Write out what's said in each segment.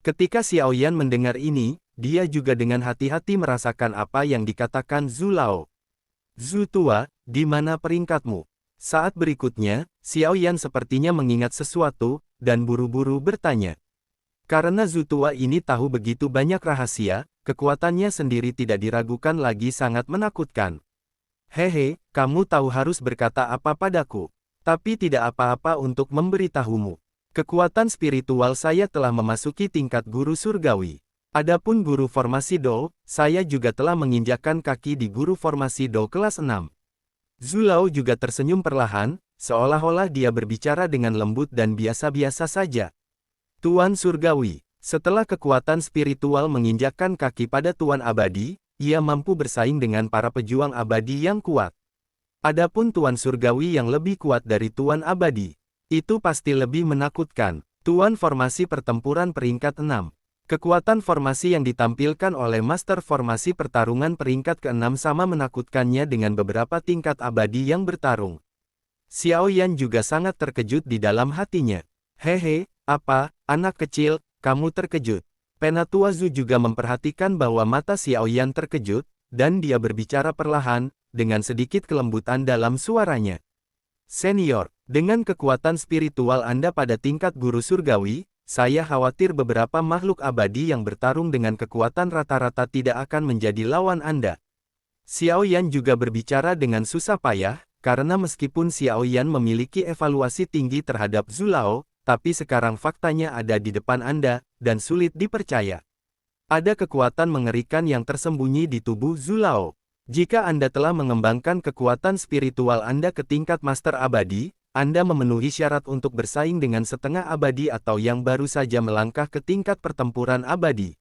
Ketika Xiao Yan mendengar ini, dia juga dengan hati-hati merasakan apa yang dikatakan Zhu Lao. Zhu tua, di mana peringkatmu? Saat berikutnya, Xiao Yan sepertinya mengingat sesuatu, dan buru-buru bertanya. Karena Zhu tua ini tahu begitu banyak rahasia, kekuatannya sendiri tidak diragukan lagi sangat menakutkan. Hehe, kamu tahu harus berkata apa padaku. Tapi tidak apa-apa untuk memberitahumu. Kekuatan spiritual saya telah memasuki tingkat guru surgawi. Adapun guru formasi Do, saya juga telah menginjakkan kaki di guru formasi Do kelas 6. Zhu Lao juga tersenyum perlahan, seolah-olah dia berbicara dengan lembut dan biasa-biasa saja. Tuan Surgawi, setelah kekuatan spiritual menginjakkan kaki pada Tuan Abadi, ia mampu bersaing dengan para pejuang abadi yang kuat. Adapun Tuan Surgawi yang lebih kuat dari Tuan Abadi, itu pasti lebih menakutkan. Tuan Formasi Pertempuran peringkat 6. Kekuatan formasi yang ditampilkan oleh Master Formasi Pertarungan peringkat ke-6 sama menakutkannya dengan beberapa tingkat abadi yang bertarung. Xiao Yan juga sangat terkejut di dalam hatinya. Hehe, apa, anak kecil, kamu terkejut? Penatua Zhu juga memperhatikan bahwa mata Xiao Yan terkejut, dan dia berbicara perlahan, dengan sedikit kelembutan dalam suaranya. Senior, dengan kekuatan spiritual Anda pada tingkat guru surgawi, saya khawatir beberapa makhluk abadi yang bertarung dengan kekuatan rata-rata tidak akan menjadi lawan Anda. Xiao Yan juga berbicara dengan susah payah, karena meskipun Xiao Yan memiliki evaluasi tinggi terhadap Zhu Lao, tapi sekarang faktanya ada di depan Anda, dan sulit dipercaya. Ada kekuatan mengerikan yang tersembunyi di tubuh Zhu Lao. Jika Anda telah mengembangkan kekuatan spiritual Anda ke tingkat Master Abadi, Anda memenuhi syarat untuk bersaing dengan setengah abadi atau yang baru saja melangkah ke tingkat pertempuran abadi.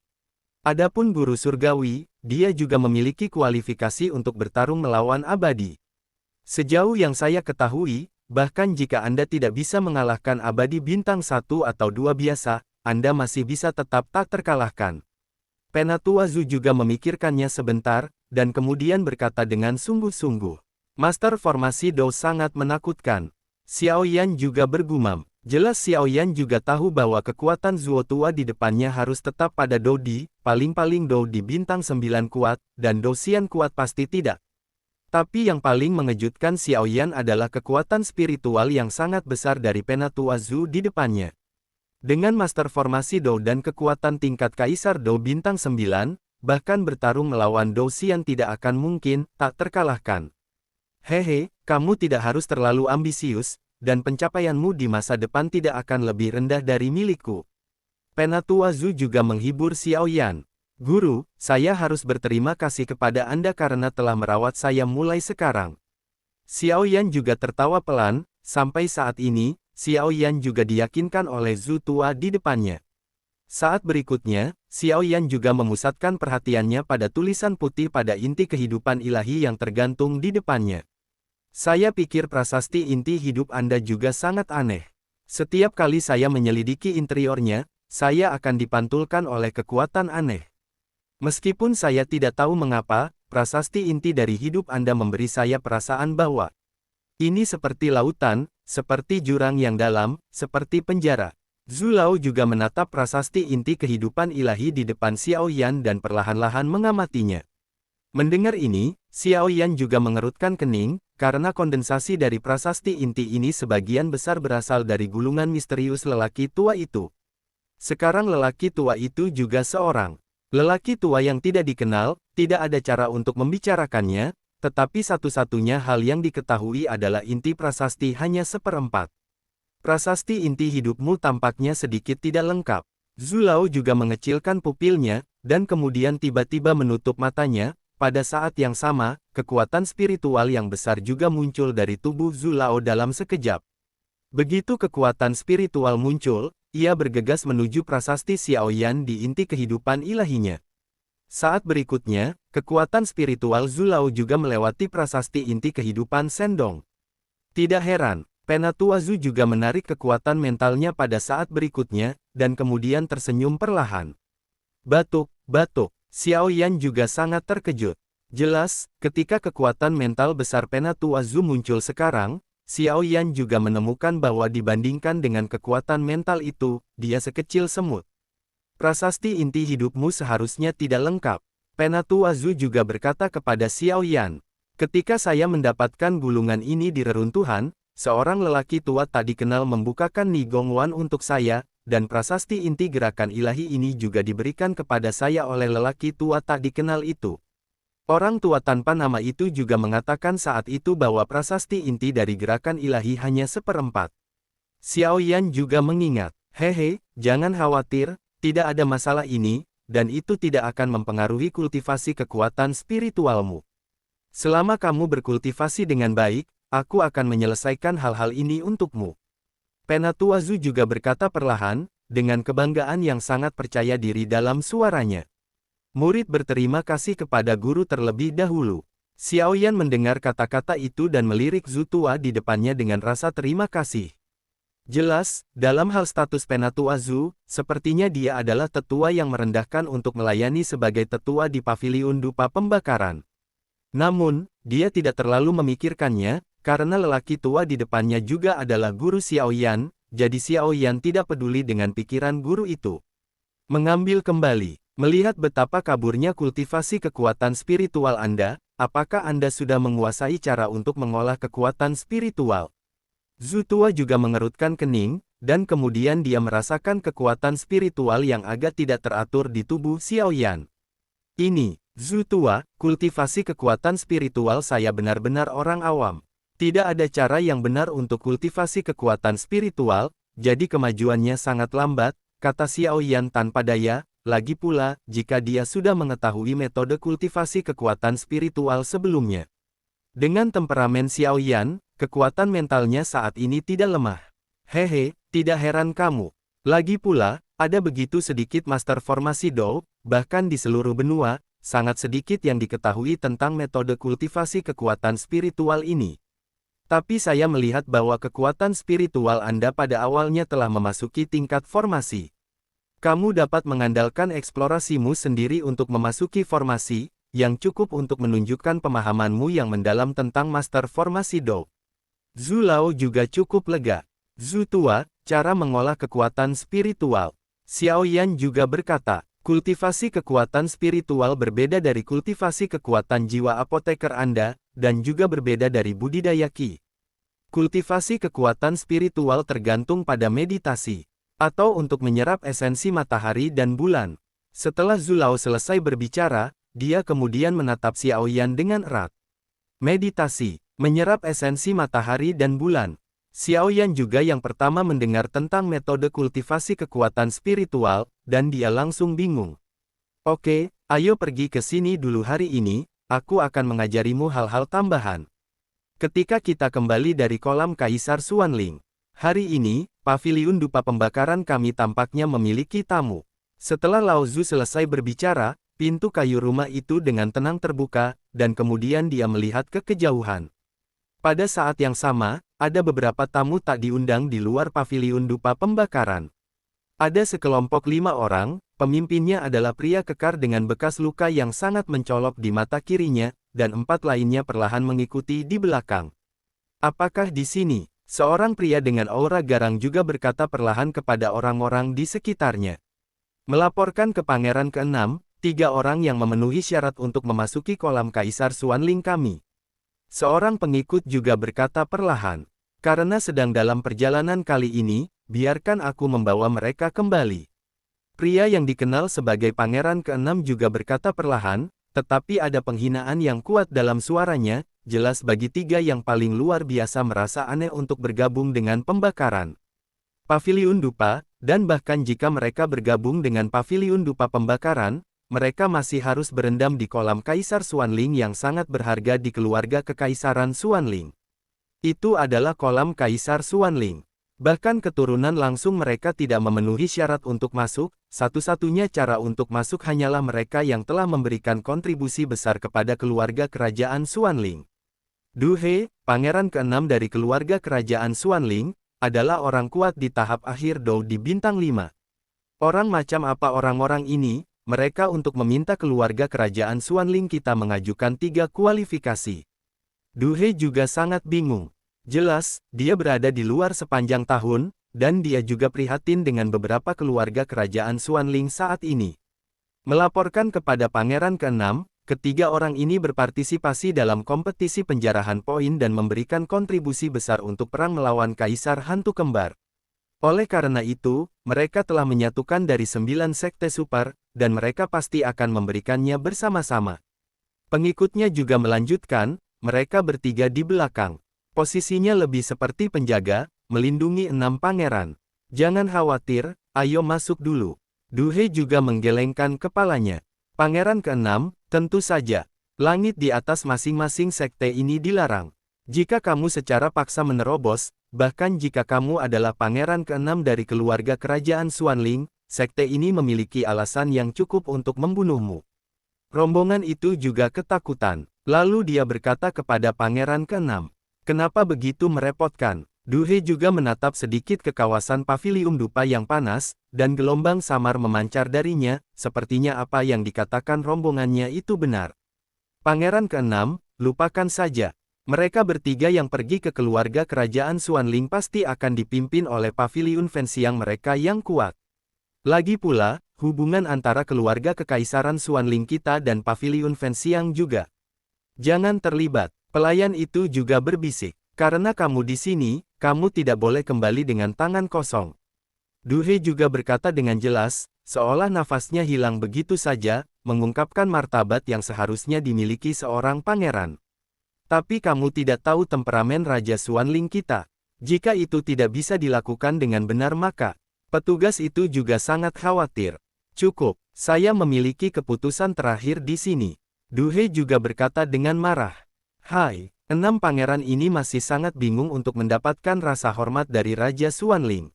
Adapun guru surgawi, dia juga memiliki kualifikasi untuk bertarung melawan abadi. Sejauh yang saya ketahui, bahkan jika Anda tidak bisa mengalahkan abadi bintang 1 atau 2 biasa, Anda masih bisa tetap tak terkalahkan. Penatua Zhu juga memikirkannya sebentar, dan kemudian berkata dengan sungguh-sungguh. Master Formasi Do sangat menakutkan. Xiao Yan juga bergumam. Jelas Xiao Yan juga tahu bahwa kekuatan Zuo tua di depannya harus tetap pada Do Di, paling-paling Do Di bintang 9 kuat, dan Do Xian kuat pasti tidak. Tapi yang paling mengejutkan Xiao Yan adalah kekuatan spiritual yang sangat besar dari Penatua Zhu di depannya. Dengan Master Formasi Do dan kekuatan tingkat Kaisar Do bintang 9, bahkan bertarung melawan Do Xian tidak akan mungkin tak terkalahkan. Hehe, kamu tidak harus terlalu ambisius, dan pencapaianmu di masa depan tidak akan lebih rendah dari milikku. Penatua Zhu juga menghibur Xiao Yan. Guru, saya harus berterima kasih kepada Anda karena telah merawat saya mulai sekarang. Xiao Yan juga tertawa pelan, sampai saat ini, Xiao Yan juga diyakinkan oleh Zhu tua di depannya. Saat berikutnya, Xiao Yan juga memusatkan perhatiannya pada tulisan putih pada inti kehidupan ilahi yang tergantung di depannya. Saya pikir prasasti inti hidup Anda juga sangat aneh. Setiap kali saya menyelidiki interiornya, saya akan dipantulkan oleh kekuatan aneh. Meskipun saya tidak tahu mengapa, prasasti inti dari hidup Anda memberi saya perasaan bahwa ini seperti lautan, seperti jurang yang dalam, seperti penjara. Zhu Lao juga menatap prasasti inti kehidupan ilahi di depan Xiao Yan dan perlahan-lahan mengamatinya. Mendengar ini, Xiao Yan juga mengerutkan kening, karena kondensasi dari prasasti inti ini sebagian besar berasal dari gulungan misterius lelaki tua itu. Sekarang lelaki tua itu juga seorang lelaki tua yang tidak dikenal, tidak ada cara untuk membicarakannya, tetapi satu-satunya hal yang diketahui adalah inti prasasti hanya seperempat. Prasasti inti hidupmu tampaknya sedikit tidak lengkap. Zhu Lao juga mengecilkan pupilnya, dan kemudian tiba-tiba menutup matanya. Pada saat yang sama, kekuatan spiritual yang besar juga muncul dari tubuh Zhu Lao dalam sekejap. Begitu kekuatan spiritual muncul, ia bergegas menuju prasasti Xiao Yan di inti kehidupan ilahinya. Saat berikutnya, kekuatan spiritual Zhu Lao juga melewati prasasti inti kehidupan Sendong. Tidak heran, Penatua Zhu juga menarik kekuatan mentalnya pada saat berikutnya, dan kemudian tersenyum perlahan. Batuk, batuk. Xiao Yan juga sangat terkejut. Jelas, ketika kekuatan mental besar Penatua Zhu muncul sekarang, Xiao Yan juga menemukan bahwa dibandingkan dengan kekuatan mental itu, dia sekecil semut. Prasasti inti hidupmu seharusnya tidak lengkap. Penatua Zhu juga berkata kepada Xiao Yan. Ketika saya mendapatkan gulungan ini di reruntuhan, seorang lelaki tua tak dikenal membukakan Ni Gong Wan untuk saya, dan prasasti inti gerakan ilahi ini juga diberikan kepada saya oleh lelaki tua tak dikenal itu. Orang tua tanpa nama itu juga mengatakan saat itu bahwa prasasti inti dari gerakan ilahi hanya seperempat. Xiao Yan juga mengingat, hehe, jangan khawatir, tidak ada masalah ini, dan itu tidak akan mempengaruhi kultivasi kekuatan spiritualmu. Selama kamu berkultivasi dengan baik, aku akan menyelesaikan hal-hal ini untukmu. Penatua Zhu juga berkata perlahan, dengan kebanggaan yang sangat percaya diri dalam suaranya. Murid berterima kasih kepada guru terlebih dahulu. Xiao Yan mendengar kata-kata itu dan melirik Zhu tua di depannya dengan rasa terima kasih. Jelas, dalam hal status Penatua Zhu, sepertinya dia adalah tetua yang merendahkan untuk melayani sebagai tetua di paviliun dupa pembakaran. Namun, dia tidak terlalu memikirkannya, karena lelaki tua di depannya juga adalah guru Xiao Yan, jadi Xiao Yan tidak peduli dengan pikiran guru itu. Mengambil kembali. Melihat betapa kaburnya kultivasi kekuatan spiritual Anda, apakah Anda sudah menguasai cara untuk mengolah kekuatan spiritual? Zhu tua juga mengerutkan kening, dan kemudian dia merasakan kekuatan spiritual yang agak tidak teratur di tubuh Xiao Yan. Ini, Zhu tua, kultivasi kekuatan spiritual saya benar-benar orang awam. Tidak ada cara yang benar untuk kultivasi kekuatan spiritual, jadi kemajuannya sangat lambat, kata Xiao Yan tanpa daya. Lagi pula, jika dia sudah mengetahui metode kultivasi kekuatan spiritual sebelumnya. Dengan temperamen Xiao Yan, kekuatan mentalnya saat ini tidak lemah. Hehe, tidak heran kamu. Lagi pula, ada begitu sedikit master formasi Dou, bahkan di seluruh benua, sangat sedikit yang diketahui tentang metode kultivasi kekuatan spiritual ini. Tapi saya melihat bahwa kekuatan spiritual Anda pada awalnya telah memasuki tingkat formasi. Kamu dapat mengandalkan eksplorasimu sendiri untuk memasuki formasi, yang cukup untuk menunjukkan pemahamanmu yang mendalam tentang master formasi Dou. Zhu Lao juga cukup lega. Zhu tua, cara mengolah kekuatan spiritual. Xiao Yan juga berkata, kultivasi kekuatan spiritual berbeda dari kultivasi kekuatan jiwa apoteker Anda, dan juga berbeda dari budidaya Qi. Kultivasi kekuatan spiritual tergantung pada meditasi. Atau untuk menyerap esensi matahari dan bulan. Setelah Zhu Lao selesai berbicara, dia kemudian menatap Xiao Yan dengan erat. Meditasi, menyerap esensi matahari dan bulan. Xiao Yan juga yang pertama mendengar tentang metode kultivasi kekuatan spiritual, dan dia langsung bingung. Oke, ayo pergi ke sini dulu hari ini, aku akan mengajarimu hal-hal tambahan. Ketika kita kembali dari kolam Kaisar Xuanling. Hari ini, paviliun dupa pembakaran kami tampaknya memiliki tamu. Setelah Lao Zhu selesai berbicara, pintu kayu rumah itu dengan tenang terbuka, dan kemudian dia melihat ke kejauhan. Pada saat yang sama, ada beberapa tamu tak diundang di luar paviliun dupa pembakaran. Ada sekelompok 5 orang, pemimpinnya adalah pria kekar dengan bekas luka yang sangat mencolok di mata kirinya, dan 4 lainnya perlahan mengikuti di belakang. Apakah di sini? Seorang pria dengan aura garang juga berkata perlahan kepada orang-orang di sekitarnya. Melaporkan ke Pangeran ke-6, 3 orang yang memenuhi syarat untuk memasuki kolam Kaisar Xuanling kami. Seorang pengikut juga berkata perlahan. Karena sedang dalam perjalanan kali ini, biarkan aku membawa mereka kembali. Pria yang dikenal sebagai Pangeran ke-6 juga berkata perlahan, tetapi ada penghinaan yang kuat dalam suaranya. Jelas bagi 3 yang paling luar biasa merasa aneh untuk bergabung dengan pembakaran. Paviliun dupa, dan bahkan jika mereka bergabung dengan paviliun dupa pembakaran, mereka masih harus berendam di kolam Kaisar Xuanling yang sangat berharga di keluarga Kekaisaran Xuanling. Itu adalah kolam Kaisar Xuanling. Bahkan keturunan langsung mereka tidak memenuhi syarat untuk masuk, satu-satunya cara untuk masuk hanyalah mereka yang telah memberikan kontribusi besar kepada keluarga kerajaan Xuanling. Du He, pangeran ke-6 dari keluarga kerajaan Xuanling, adalah orang kuat di tahap akhir Dou di bintang 5. Orang macam apa orang-orang ini? Mereka untuk meminta keluarga kerajaan Xuanling kita mengajukan 3 kualifikasi. Du He juga sangat bingung. Jelas, dia berada di luar sepanjang tahun, dan dia juga prihatin dengan beberapa keluarga kerajaan Xuanling saat ini. Melaporkan kepada Pangeran ke-6, ketiga orang ini berpartisipasi dalam kompetisi penjarahan poin dan memberikan kontribusi besar untuk perang melawan Kaisar Hantu Kembar. Oleh karena itu, mereka telah menyatukan dari 9 sekte super, dan mereka pasti akan memberikannya bersama-sama. Pengikutnya juga melanjutkan, mereka bertiga di belakang. Posisinya lebih seperti penjaga, melindungi 6 pangeran. Jangan khawatir, ayo masuk dulu. Du He juga menggelengkan kepalanya. Pangeran ke-6, tentu saja. Langit di atas masing-masing sekte ini dilarang. Jika kamu secara paksa menerobos, bahkan jika kamu adalah pangeran ke-6 dari keluarga kerajaan Xuanling, sekte ini memiliki alasan yang cukup untuk membunuhmu. Rombongan itu juga ketakutan. Lalu dia berkata kepada pangeran ke-6, kenapa begitu merepotkan? Du He juga menatap sedikit ke kawasan pavilium dupa yang panas, dan gelombang samar memancar darinya, sepertinya apa yang dikatakan rombongannya itu benar. Pangeran ke-6, lupakan saja. Mereka bertiga yang pergi ke keluarga kerajaan Xuanling pasti akan dipimpin oleh paviliun Fenxiang mereka yang kuat. Lagi pula, hubungan antara keluarga kekaisaran Xuanling kita dan paviliun Fenxiang juga. Jangan terlibat. Pelayan itu juga berbisik. Karena kamu di sini, kamu tidak boleh kembali dengan tangan kosong. Du He juga berkata dengan jelas, seolah nafasnya hilang begitu saja, mengungkapkan martabat yang seharusnya dimiliki seorang pangeran. Tapi kamu tidak tahu temperamen Raja Xuanling kita. Jika itu tidak bisa dilakukan dengan benar maka, petugas itu juga sangat khawatir. Cukup, saya memiliki keputusan terakhir di sini. Du He juga berkata dengan marah. Hai, 6 pangeran ini masih sangat bingung untuk mendapatkan rasa hormat dari Raja Xuanling.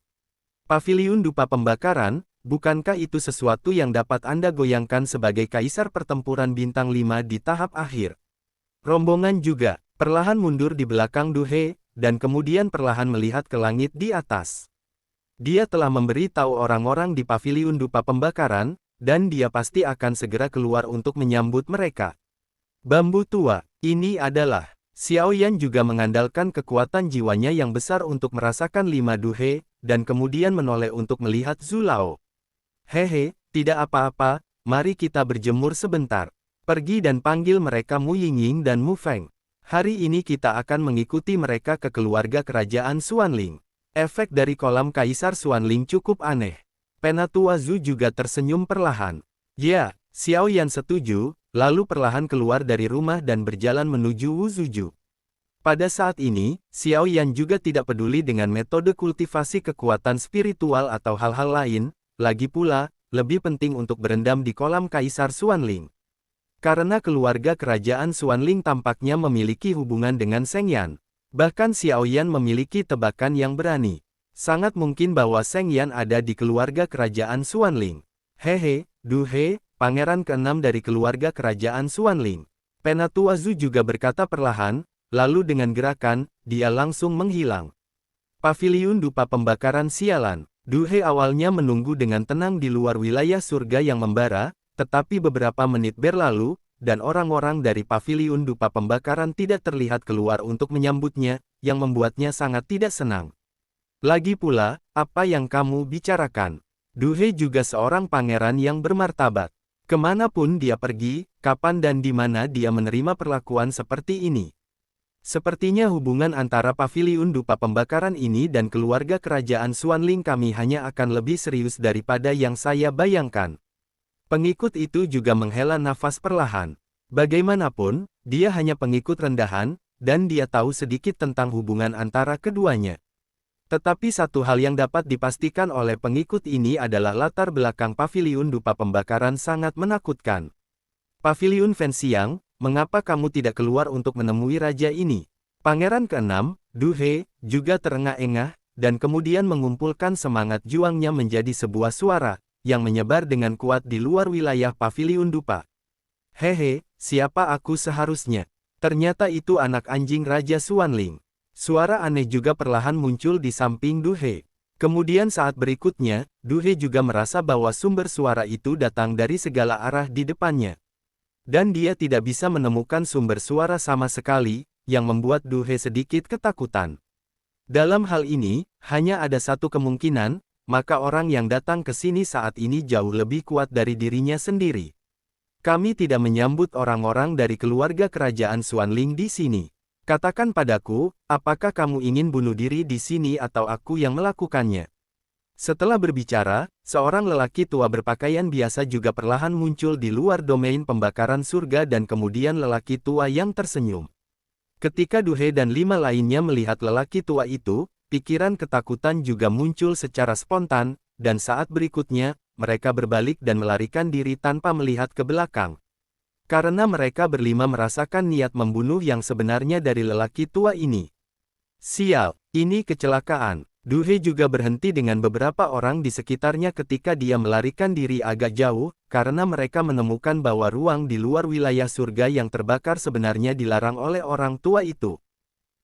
Paviliun dupa pembakaran, bukankah itu sesuatu yang dapat Anda goyangkan sebagai kaisar pertempuran bintang 5 di tahap akhir? Rombongan juga perlahan mundur di belakang Du He, dan kemudian perlahan melihat ke langit di atas. Dia telah memberi tahu orang-orang di paviliun dupa pembakaran, dan dia pasti akan segera keluar untuk menyambut mereka. Bambu tua, ini adalah. Xiao Yan juga mengandalkan kekuatan jiwanya yang besar untuk merasakan 5 Du He, dan kemudian menoleh untuk melihat Zhu Lao. Hehe, tidak apa-apa, mari kita berjemur sebentar. Pergi dan panggil mereka Mu Yingying dan Mu Feng. Hari ini kita akan mengikuti mereka ke keluarga kerajaan Xuanling. Efek dari kolam Kaisar Xuanling cukup aneh. Penatua Zhu juga tersenyum perlahan. Ya, Xiao Yan setuju, lalu perlahan keluar dari rumah dan berjalan menuju Wu Zuju. Pada saat ini, Xiao Yan juga tidak peduli dengan metode kultivasi kekuatan spiritual atau hal-hal lain, lagi pula, lebih penting untuk berendam di kolam Kaisar Xuanling. Karena keluarga kerajaan Xuanling tampaknya memiliki hubungan dengan Seng Yan. Bahkan Xiao Yan memiliki tebakan yang berani. Sangat mungkin bahwa Seng Yan ada di keluarga kerajaan Xuanling. Hehe, Du He, pangeran ke-6 dari keluarga kerajaan Xuanling. Penatua Zhu juga berkata perlahan, lalu dengan gerakan, dia langsung menghilang. Paviliun dupa pembakaran sialan. Du He awalnya menunggu dengan tenang di luar wilayah surga yang membara, tetapi beberapa menit berlalu, dan orang-orang dari paviliun dupa pembakaran tidak terlihat keluar untuk menyambutnya, yang membuatnya sangat tidak senang. Lagi pula, apa yang kamu bicarakan? Du He juga seorang pangeran yang bermartabat. Kemanapun dia pergi, kapan dan di mana dia menerima perlakuan seperti ini. Sepertinya hubungan antara paviliun dupa pembakaran ini dan keluarga kerajaan Xuanling kami hanya akan lebih serius daripada yang saya bayangkan. Pengikut itu juga menghela nafas perlahan. Bagaimanapun, dia hanya pengikut rendahan, dan dia tahu sedikit tentang hubungan antara keduanya. Tetapi satu hal yang dapat dipastikan oleh pengikut ini adalah latar belakang paviliun dupa pembakaran sangat menakutkan. Paviliun Fenxiang, mengapa kamu tidak keluar untuk menemui raja ini? Pangeran ke-6, Du He, juga terengah-engah, dan kemudian mengumpulkan semangat juangnya menjadi sebuah suara yang menyebar dengan kuat di luar wilayah paviliun dupa. Hehe, siapa aku seharusnya? Ternyata itu anak anjing Raja Xuanling. Suara aneh juga perlahan muncul di samping Du He. Kemudian saat berikutnya, Du He juga merasa bahwa sumber suara itu datang dari segala arah di depannya. Dan dia tidak bisa menemukan sumber suara sama sekali, yang membuat Du He sedikit ketakutan. Dalam hal ini, hanya ada satu kemungkinan, maka orang yang datang ke sini saat ini jauh lebih kuat dari dirinya sendiri. Kami tidak menyambut orang-orang dari keluarga kerajaan Xuanling di sini. Katakan padaku, apakah kamu ingin bunuh diri di sini atau aku yang melakukannya? Setelah berbicara, seorang lelaki tua berpakaian biasa juga perlahan muncul di luar domain pembakaran surga dan kemudian lelaki tua yang tersenyum. Ketika Duhe dan 5 lainnya melihat lelaki tua itu, pikiran ketakutan juga muncul secara spontan, dan saat berikutnya, mereka berbalik dan melarikan diri tanpa melihat ke belakang. Karena mereka berlima merasakan niat membunuh yang sebenarnya dari lelaki tua ini. Sial, ini kecelakaan. Duhe juga berhenti dengan beberapa orang di sekitarnya ketika dia melarikan diri agak jauh, karena mereka menemukan bahwa ruang di luar wilayah surga yang terbakar sebenarnya dilarang oleh orang tua itu.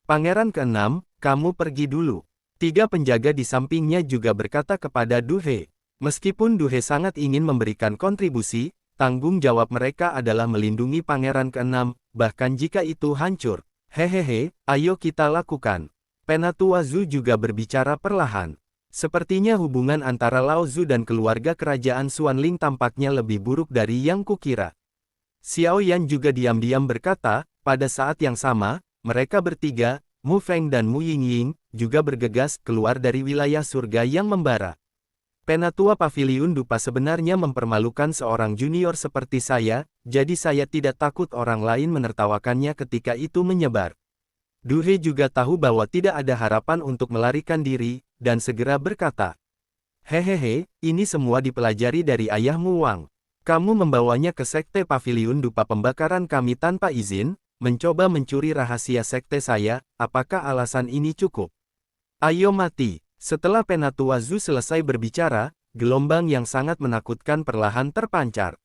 Pangeran ke-6, kamu pergi dulu. 3 penjaga di sampingnya juga berkata kepada Duhe. Meskipun Duhe sangat ingin memberikan kontribusi, tanggung jawab mereka adalah melindungi Pangeran ke-6, bahkan jika itu hancur. Hehehe, ayo kita lakukan. Penatua Zhu juga berbicara perlahan. Sepertinya hubungan antara Lao Zhu dan keluarga kerajaan Xuanling tampaknya lebih buruk dari yang kukira. Xiao Yan juga diam-diam berkata, pada saat yang sama, mereka bertiga, Mu Feng dan Mu Yingying, juga bergegas keluar dari wilayah surga yang membara. Penatua Paviliun Dupa sebenarnya mempermalukan seorang junior seperti saya, jadi saya tidak takut orang lain menertawakannya ketika itu menyebar. Duhe juga tahu bahwa tidak ada harapan untuk melarikan diri, dan segera berkata, hehehe, ini semua dipelajari dari ayahmu Wang. Kamu membawanya ke sekte Paviliun Dupa pembakaran kami tanpa izin, mencoba mencuri rahasia sekte saya, apakah alasan ini cukup? Ayo mati. Setelah Penatua Zhu selesai berbicara, gelombang yang sangat menakutkan perlahan terpancar.